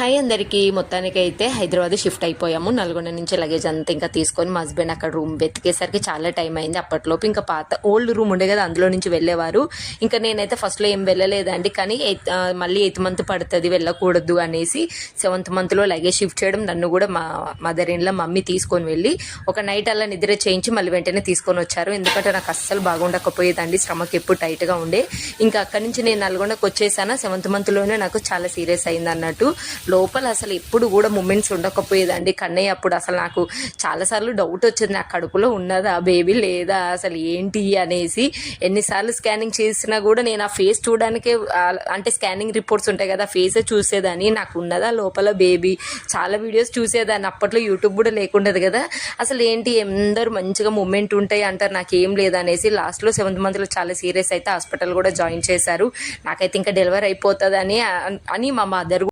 Hi అందరికీ. మొత్తానికైతే Hyderabad shift అయిపోయాము. నల్గొండ నుంచి లగేజ్ అంతా ఇంకా తీసుకొని మా హస్బెండ్ అక్కడ రూమ్ వెతికేసరికి చాలా టైం అయింది. అప్పట్లోపు ఇంకా పాత ఓల్డ్ రూమ్ ఉండే కదా, అందులో నుంచి వెళ్ళేవారు. ఇంకా నేనైతే ఫస్ట్లో ఏం వెళ్ళలేదండి, కానీ మళ్ళీ 8th మంత్ పడుతుంది వెళ్ళకూడదు అనేసి 7th మంత్లో లగేజ్ షిఫ్ట్ చేయడం, నన్ను కూడా మా మదర్ ఇన్లా మమ్మీ తీసుకొని వెళ్ళి ఒక నైట్ అలా నిద్ర చేయించి మళ్ళీ వెంటనే తీసుకొని వచ్చారు. ఎందుకంటే నాకు అస్సలు బాగుండకపోయేదండి, స్టమక్ ఎప్పుడు టైట్గా ఉండే. ఇంకా అక్కడి నుంచి నేను నల్గొండకు వచ్చేసాను. 7th మంత్లోనే నాకు చాలా సీరియస్ అయింది అన్నట్టు. లోపల అసలు ఎప్పుడు కూడా మూమెంట్స్ ఉండకపోయేదండి. కన్నయ్య అప్పుడు అసలు నాకు చాలాసార్లు డౌట్ వచ్చేది, నాకు కడుపులో ఉన్నదా బేబీ లేదా అసలు ఏంటి అనేసి. ఎన్నిసార్లు స్కానింగ్ చేసినా కూడా నేను ఆ ఫేస్ చూడడానికే, అంటే స్కానింగ్ రిపోర్ట్స్ ఉంటాయి కదా, ఫేసే చూసేదాన్ని. నాకు ఉన్నదా లోపల బేబీ. చాలా వీడియోస్ చూసేదాన్ని. అప్పట్లో యూట్యూబ్ కూడా లేకుండదు కదా. అసలు ఏంటి అందరూ మంచిగా మూమెంట్ ఉంటాయి అంటారు, నాకేం లేదనేసి లాస్ట్లో 7th మంత్లో చాలా సీరియస్ అయితే హాస్పిటల్ కూడా జాయిన్ చేశారు. నాకైతే ఇంకా డెలివరీ అయిపోతుంది అని మా మదర్